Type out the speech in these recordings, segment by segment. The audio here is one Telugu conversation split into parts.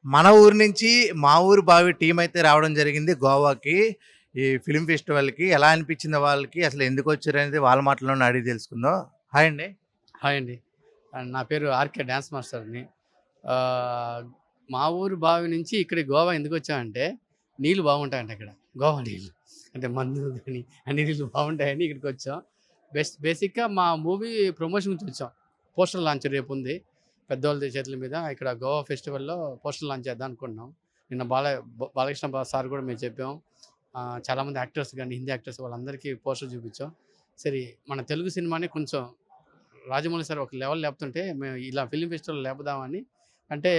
మన ఊరు నుంచి మా ఊరు బావి టీం అయితే రావడం జరిగింది గోవాకి. ఈ ఫిల్మ్ ఫెస్టివల్‌కి. ఎలా అనిపించింది వాళ్ళకి? అసలు ఎందుకొచ్చారనేది వాళ్ళ మాటల్లోనే అడిగి తెలుసుకుందాం. హాయ్ అండి. హాయ్ అండి. నా పేరు ఆర్‌కే డాన్స్ మాస్టర్‌ని. ఆహ్, మా ఊరు బావి నుంచి ఇక్కడికి గోవా ఎందుకొచ్చామంటే, నీళ్ళు బాగుంటాయంట ఇక్కడ. గోవా నీళ్ళు. అంటే మందు గాని, అన్ని నీళ్ళు బాగుంటాయని ఇక్కడికొచ్చాం. బేసిక్‌గా మా మూవీ ప్రమోషన్ గురించి వచ్చాం. పోస్టర్ లాంచ్ రేపుంది. పెద్దోళ్ళ చేతుల మీద ఇక్కడ గోవా ఫెస్టివల్‌లో పోస్టర్ లాంచ్ చేద్దాం అనుకుంటున్నాం. నిన్న బాలకృష్ణ సార్ కూడా మేము చెప్పాం. చాలామంది యాక్టర్స్ గాని, హిందీ యాక్టర్స్ వాళ్ళందరికీ పోస్టర్ చూపించాం. సరే మన తెలుగు సినిమాని కొంచెం రాజమౌళి సార్ ఒక లెవెల్ లేపుతుంటే మేము ఇలా ఫిల్మ్ ఫెస్టివల్ లేపుదామని అంటే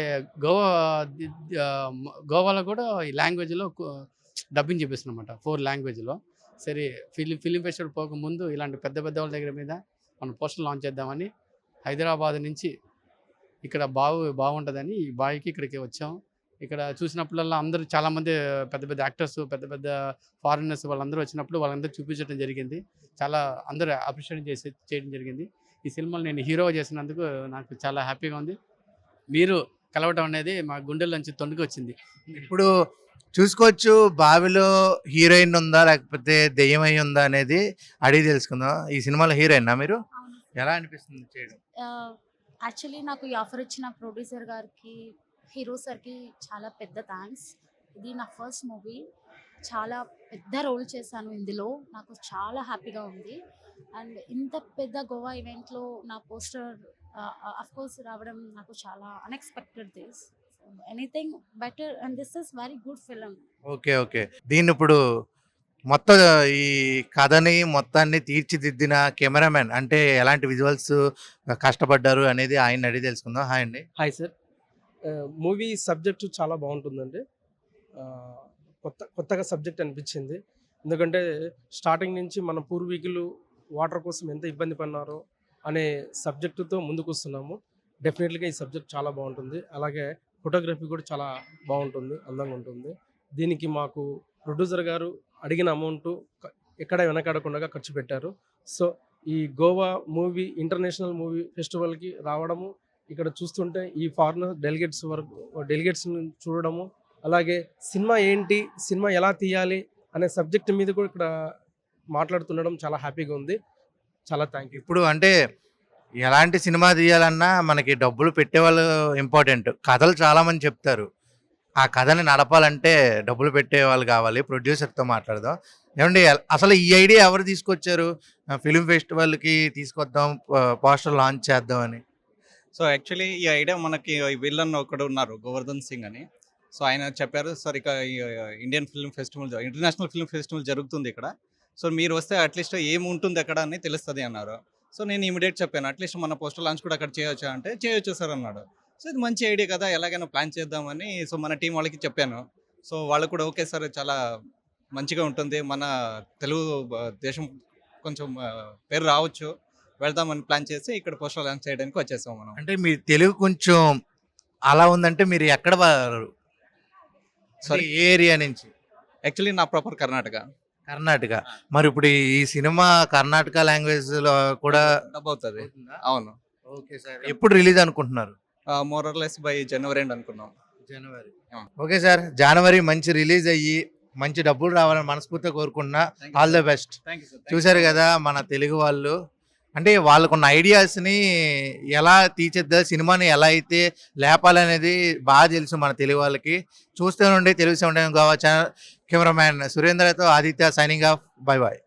గోవా గోవాలో కూడా ఈ లాంగ్వేజ్లో డబ్బింగ్ చూపిస్తున్నమాట 4 లాంగ్వేజ్లో. సరే ఫిలిం ఫెస్టివల్ పోకముందు ఇలాంటి పెద్ద పెద్ద వాళ్ళ దగ్గర మీద మనం పోస్టర్ లాంచ్ చేద్దామని హైదరాబాద్ నుంచి ఇక్కడ బాగుంటుందని ఈ బావికి ఇక్కడికి వచ్చాం. ఇక్కడ చూసినప్పుడల్లా అందరూ చాలామంది పెద్ద పెద్ద యాక్టర్స్, పెద్ద పెద్ద ఫారినర్స్ వాళ్ళందరూ వచ్చినప్పుడు వాళ్ళందరూ చూపించడం జరిగింది. చాలా అందరూ అప్రిషియేట్ చేయడం జరిగింది. ఈ సినిమాలో నేను హీరోగా చేసినందుకు నాకు చాలా హ్యాపీగా ఉంది. మీరు కలవటం అనేది మా గుండెల్లోంచి తొణుకొచ్చింది. ఇప్పుడు చూసుకోవచ్చు బావిలో హీరోయిన్ ఉందా? లేకపోతే దెయ్యమై ఉందా? అనేది అడిగి తెలుసుకుందాం. ఈ సినిమాలో హీరోయినా మీరు? అవును. ఎలా అనిపిస్తుంది చేయడం? యాక్చువల్లీ నాకు ఈ ఆఫర్ ఇచ్చిన ప్రొడ్యూసర్ గారికి, హీరో సార్‌కి చాలా పెద్ద థాంక్స్. ఇది నా ఫస్ట్ మూవీ. చాలా పెద్ద రోల్ చేశాను ఇందులో. నాకు చాలా హ్యాపీగా ఉంది. అండ్ ఇంత పెద్ద గోవా ఈవెంట్‌లో నా పోస్టర్ అఫ్‌కోర్స్ రావడం నాకు చాలా unexpected things. Anything better and this is very good film. Okay. Okay. దీన్నిప్పుడు మొత్తం ఈ కథని మొత్తాన్ని తీర్చిదిద్దిన కెమెరామెన్ అంటే ఎలాంటి విజువల్స్ కష్టపడ్డారు అనేది ఆయన్ని అడిగి తెలుసుకుందాం. హాయ్ అండి. Hi sir. మూవీ సబ్జెక్ట్ చాలా బాగుంటుందండి. ఆహ్, కొత్తగా సబ్జెక్ట్ అనిపించింది. ఎందుకంటే స్టార్టింగ్ నుంచి మన పూర్వీకులు వాటర్ కోసం ఎంత ఇబ్బంది పడినారో అనే సబ్జెక్టుతో ముందుకొస్తున్నాము. డెఫినెట్‌గా ఈ సబ్జెక్ట్ చాలా బాగుంటుంది. అలాగే ఫోటోగ్రఫీ కూడా చాలా బాగుంటుంది, అందంగా ఉంటుంది. దీనికి మాకు ప్రొడ్యూసర్ గారు అడిగిన అమౌంట్ ఎక్కడ వెనకాడకుండా ఖర్చు పెట్టారు. సో ఈ గోవా మూవీ ఇంటర్నేషనల్ మూవీ ఫెస్టివల్‌కి రావడము, ఇక్కడ చూస్తుంటే ఈ ఫారినర్ డెలిగేట్స్‌ని చూడడము, అలాగే సినిమా ఏంటి, సినిమా ఎలా తీయాలి అనే సబ్జెక్ట్ మీద కూడా ఇక్కడ మాట్లాడుతుండడం చాలా హ్యాపీగా ఉంది. చాలా థ్యాంక్ యూ. ఇప్పుడు అంటే ఎలాంటి సినిమా తీయాలన్నా మనకి డబ్బులు పెట్టేవాళ్ళు ఇంపార్టెంట్. కథలు చాలామంది చెప్తారు. ఆ కథని నడపాలంటే డబ్బులు పెట్టేవాళ్ళు కావాలి. ప్రొడ్యూసర్‌తో మాట్లాడదాం. ఏవండి అసలు ఈ ఐడియా ఎవరు తీసుకొచ్చారు? ఫిల్మ్ ఫెస్టివల్‌కి తీసుకొద్దాం, పోస్టర్ లాంచ్ చేద్దాం అని. సో యాక్చువల్లీ ఈ ఐడియా మనకి విలన్ ఒకడు ఉన్నారు గోవర్ధన్ సింగ్ అని. సో ఆయన చెప్పారు, సార్ ఇక Indian film festival international film festival జరుగుతుంది ఇక్కడ. సో మీరు వస్తే అట్లీస్ట్ ఏముంటుంది అక్కడ అని తెలుస్తుంది అన్నారు. సో నేను ఇమీడియట్ చెప్పాను, అట్లీస్ట్ మన పోస్టర్ లాంచ్ కూడా అక్కడ చేయొచ్చా అంటే చేయొచ్చు సార్ అన్నాడు. సో ఇది మంచి ఐడియా కదా, ఎలాగైనా ప్లాన్ చేద్దామని సో మన టీం వాళ్ళకి చెప్పాను. సో వాళ్ళు కూడా ఓకే సార్, చాలా మంచిగా ఉంటుంది, మన తెలుగు దేశం కొంచెం పేరు రావచ్చు, వెళ్దామని ప్లాన్ చేసి ఇక్కడ పోస్టర్ లాంచ్ చేయడానికి వచ్చేసాం మనం. అంటే మీ తెలుగు కొంచెం అలా ఉందంటే మీరు ఎక్కడ వారు? సారీ, ఏ ఏరియా నుంచి? యాక్చువల్లీ నా ప్రాపర్ కర్ణాటక. కర్ణాటక. మరి ఇప్పుడు ఈ సినిమా కర్ణాటక లాంగ్వేజ్‌లో కూడా డబ్ అవుతుంది. అవుతుందా? అవును. Okay sir. ఎప్పుడు రిలీజ్ అనుకుంటున్నారు? More or less by January end అనుకున్నాం. జనవరి. అవును. Okay sir. జనవరి మంచి రిలీజ్ అయ్యి మంచి డబ్బులు రావాలని మనస్ఫూర్తిగా కోరుకుంటున్నా. All the best. Thank you sir. చూశారు కదా మన తెలుగు వాళ్ళు అంటే వాళ్ళకున్న ఐడియాస్ని ఎలా తీర్చిదిద్దాలి, సినిమాని ఎలా అయితే లేపాలనేది బాగా తెలుసు మన తెలుగు వాళ్ళకి. చూస్తూనే ఉండే తెలుగు 7 గోవా ఛానల్. కెమెరామ్యాన్ సురేంద్రతో Aditya signing off. Bye bye.